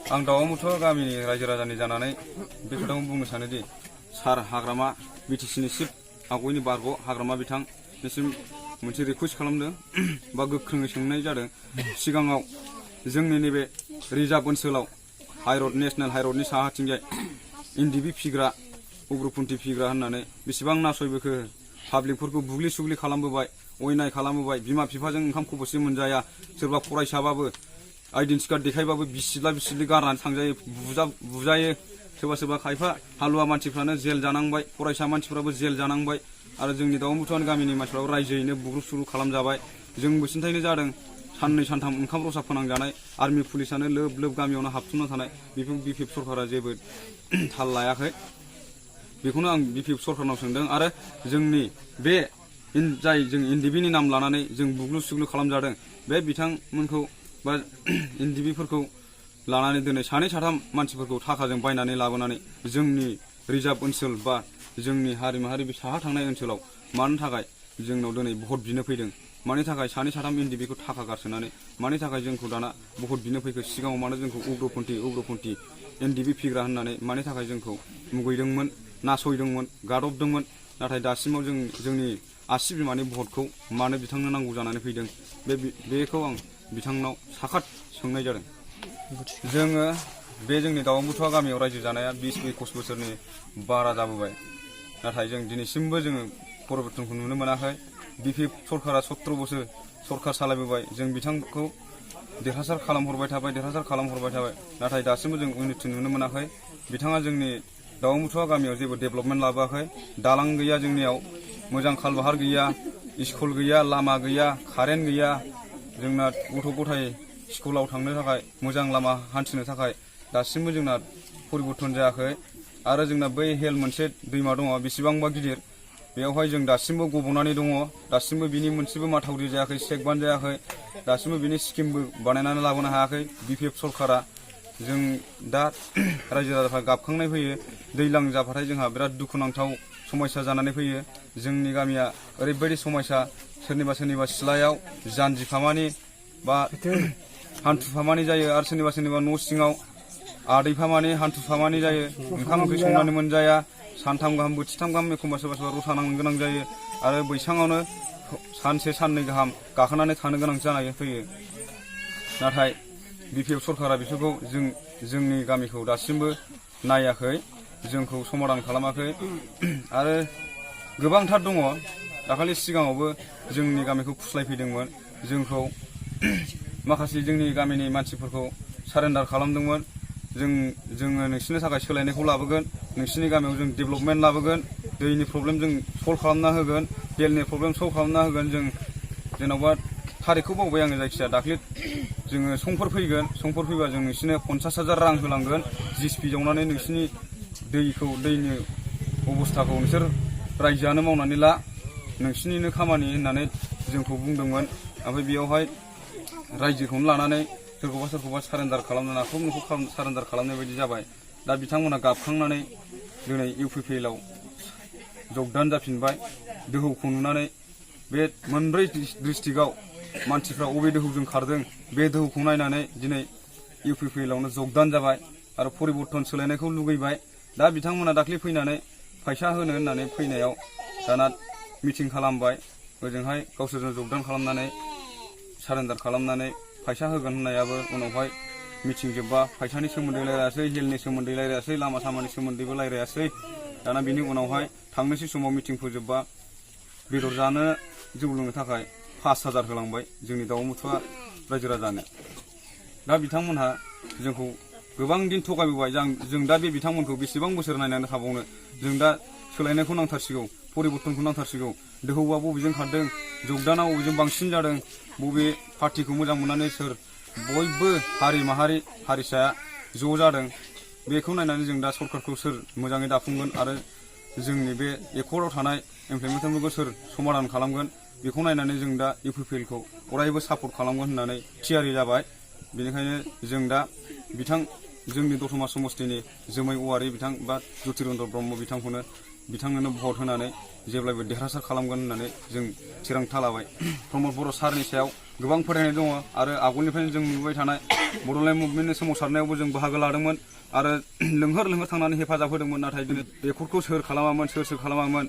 आं दाउमुथुवा गामिनि रायजो राजानि जानानै बे खोथाखौ बुंनो सानोदि सार हाग्रामा बिटिसिनि चिफ आगयनि बारग' हाग्रामा बिथांनिसिम मोनसे रिकुवेस्ट खालामदों बा गोख्रोङै सोंनाय जादों। सिगाङाव जोंनि नैबे रिजार्भ ओनसोलाव हाइरड नेशनेल हाइरडनि साहाथिंजाय इन्दिबि फिग्रा उग्रपन्थी फिग्रा होननानै बेसेबां नासयबोखो पाब्लिकफोरखौ बुग्लि सुग्लि खालामबोबाय, अयनाय खालामबोबाय, बिमा बिफाजों ओंखाम खबसे मोनजाया, सोरबा फरायसाबाबो आइडेन्टि कार्ड देखायबाबो बिसिला बिसिलि गारनानै थांजायो, बुजायो। सोरबा सोरबा खायफा हालुवा मानसिफ्रानो जेल जानांबाय, फरायसा मानसिफ्राबो जेल जानांबाय आरो जोंनि दाउमुथुवा गामिनि मानसिफ्राबो रायजोयैनो बुग्रुब सुग्रुब खालामजाबाय। जों बैसिनिफ्रायनो जादों साननै सानथाम ओंखाम रसा फोनांजानाय, आर्मि पुलिसानो लोब लोब गामियावनो हाबसोमना थानाय। बेखौ बिपिएफ सरकारा जेबो थाल लायाखै। बेखौनो आं बिपिएफ सरकारनाव सोंदों। आरो जोंनि बे जाय जों इन्दिबिनि नाम लानानै जों बुग्लु सुग्लु खालामजादों, बे बिथांमोनखौ बा इन्दिबिफोरखौ लानानै दिनै सानै साथाम मानसिफोरखौ थाखाजों बायनानै लाबोनानै जोंनि रिजार्भ ओनसोल बा जोंनि हारि माहारि बे साहा थांनाय ओनसोलाव मानो थाखाय जोंनाव दिनै भट बिनो फैदों, मानि थाखाय सानै साथाम इन्दिबिखौ थाखा गारसोनानै मानि थाखाय जोंखौ दाना भट बिनो फैखो, सिगाङाव मानो जोंखौ उग्रपन्थी इन्दिबि फिग्रा होननानै मानि थाखाय जोंखौ मुगैदोंमोन, नासयदोंमोन, गादबदोंमोन। नाथाय दासिमाव जोंनि आसि बिमानि भटखौ मानो बिथांनो नांगौ जानानै फैदों, बेखौ आं बिथांनाव साखात सोंनाय जादों। जोङो बे जोंनि दाउमुथुवा गामियाव रायजो जानाया 20-21 बोसोरनि बारा जाबोबाय। नाथाय जों दिनैसिमबो जोङो परिबर्तनखौ नुनो मोनाखै। बिपिएफ सरकारा 17 बोसोर सरकार सालायबोबाय। जों बिथांखौ देरहासार खालामहरबाय थाबाय। नाथाय दासिमबो जों उन्नति नुनो मोनाखै। बिथाङा जोंनि दाउमुथुवा गामियाव जेबो डेभेलपमेन्ट लाबोआखै। दालां गैया जोंनियाव, मोजां खालबाहार गैया, स्कुल गैया, लामा गैया, कारेन्ट गैया। जोंना गथ' गथाय स्कुलाव थांनो थाखाय मोजां लामा हान्थिनो थाखाय दासिमबो जोंना परिबर्तन जायाखै। आरो जोंना बै हेल मोनसे दैमा दङ, बेसेबांबा गिदिर, बेयावहाय जों दासिमबो गब'नानै दङ। दासिमबो बिनि मोनसेबो माथावरि जायाखै, सेकबान्ड जायाखै। दासिमबो बिनि स्किमबो बानायनानै लाबोनो हायाखै बिपिएफ सरकारा। जों दा रायजो राजाफ्रा गाबखांनाय फैयो। दैज्लां जाबाथाय जोंहा बिराद दुखुनांथाव समस्या जानानै फैयो। जोंनि गामिया ओरैबायदि समस्या, सोरनिबा सिथ्लायाव जानजिफामानि बा हान्थुफामानि जायो, आरो सोरनिबा न' सिङाव आदैफामानि हान्थुफामानि जायो। ओंखाम ओंख्रि संनानै मोनजाया, सानथाम गाहाम बोथिथाम गाहाम एखमबा सोरबा रसा नांनो गोनां जायो। आरो बैसाङावनो सानसे साननै गाहाम गाखोनानै थानो गोनां जानानै फैयो। नाथाय बिपिएफ सरकारा बिसोरखौ जोंनि गामिखौ दासिमबो नायाखै, जोंखौ समाधान खालामाखै। आरो गोबांथार दङ। दाखालि सिगाङावबो जोंनि गामिखौ फुस्लायफैदोंमोन। जोंखौ माखासे जोंनि गामिनि मानसिफोरखौ सारेन्डार खालामदोंमोन। जोङो नोंसिनि थाखाय सोलायनायखौ लाबोगोन, नोंसिनि गामियाव जों डेभेलपमेन्ट लाबोगोन, दैनि प्रब्लेम जों सल्भ खालामना होगोन, हेल्थनि प्रब्लेम सल्भ खालामना होगोन। जों जेन'बा थारिखखौ बावबाय आङो, जायखिजाया दाख्लि जोङो समफोर फैबा जों नोंसिनो 50,000 रां होलांगोन, जिसिपि जावनानै नोंसिनि दैनि अबस्थाखौ नोंसोर रायजोआनो मावनानै ला, नोंसिनिनो खामानि होननानै जोंखौ बुंदोंमोन। ओमफ्राय बेयावहाय रायजोखौनो लानानै सोरखौबा सारेन्डार खालामनो, नाखौ सारेन्डार खालामनाय बायदि जाबाय। दा बिथांमोना गाबखांनानै दिनै इउपिपिएलआव जगदान जाफिनबाय। दोहौखौ नुनानै बे मोनब्रै डिस्ट्रिक्टआव मानसिफ्रा अबे दोहौजों खारदों, बे दोहौखौ नायनानै दिनै इउपिपिएलआवनो जगदान जाबाय आरो परिबर्तन सोलायनायखौ लुगैबाय। दा बिथांमोना दाख्लै फैनानै फैसा होनो होननानै फैनायाव दाना मिटिं खालामबाय। ओजोंहाय गावसोरजों जगदान खालामनानै सारेन्डार खालामनानै फैसा होगोन होननायाबो उनावहाय मिटिं जोब्बा फैसानि सोमोन्दै रायलायासै, हेल्थनि सोमोन्दै रायलायासै, लामा सामानि सोमोन्दैबो रायलायासै। दाना बिनि उनावहाय थांनोसै समाव मिटिं फोजोबबा बेदर जानो, जौ लोंनो थाखाय 5,000 होलांबाय जोंनि दाउमुथुवा रायजो राजानो। दा बिथांमोनहा जोंखौ गोबां दिन थगायबोबाय। जों दा बे बिथांमोनखौ बेसेबां बोसोर नायनानै थाबावनो। जों दा सोलायनायखौ नांथारसिगौ, परिबर्तनखौ नांथारसिगौ। दोहौआ बबेजों खारदों, जगदाना बबेजों बांसिन जादों, बबे पार्टिखौ मोजां मोननानै सोर बयबो हारि माहारि हारिसाया ज' जादों, बेखौ नायनानै जों दा सरकारखौ सोर मोजाङै दाफुंगोन आरो जोंनि बे एकर्डआव थानाय इमप्लिमेन्टेसनफोरखौ सोर समाधान खालामगोन, बेखौ नायनानै जों दा इउपिपिएलखौ अरायबो सापर्ट खालामगोन होननानै थियारि जाबाय। बेनिखायनो जों दा जोंनि दतमा समस्तिनि जोमै औवारि बिथां बा ज्योतिरन्द्र ब्रह्म बिथांनोनो भट होनानै जेब्लायबो देरहासार खालामगोन होननानै जों थिरांथा लाबाय। प्रमद बर' सारनि सायाव गोबां फोथायनाय दङ आरो आगोलनिफ्रायनो जों नुबाय थानाय बड'लेण्ड मुभमेन्टनि सोमावसारनायावबो जों बाहागो लादोंमोन आरो लोंहोर थांनानै हेफाजाब होदोंमोन। नाथाय दिनै बेफोरखौ सोर खालामामोन सोर खालामामोन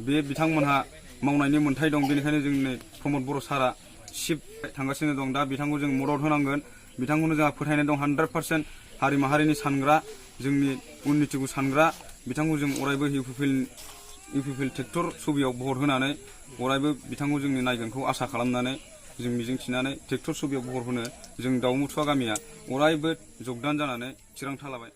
बे बिथांमोनहा मावनायनि मोन्थाय दं। बेनिखायनो जोंनि प्रमद बर' सारआ सिप थांगासिनो दं। दा बिथांखौ जों मदद होनांगोन। बिथांखौनो जोंहा फोथायनाय दं 100% हारि माहारिनि सानग्रा, जोंनि उन्नतिखौ सानग्रा बिथांखौ जों अरायबो U P P L tractor सुबियाव भट होनानै अरायबो बिथांखौ जोंनि नायगोनखौ आसा खालामनानै जों मिजिंथिनानै ट्रेक्टर सुबियाव भट होनो जों दाउमुथुवा गामिया अरायबो जगदान जानानै थिरांथा लाबाय।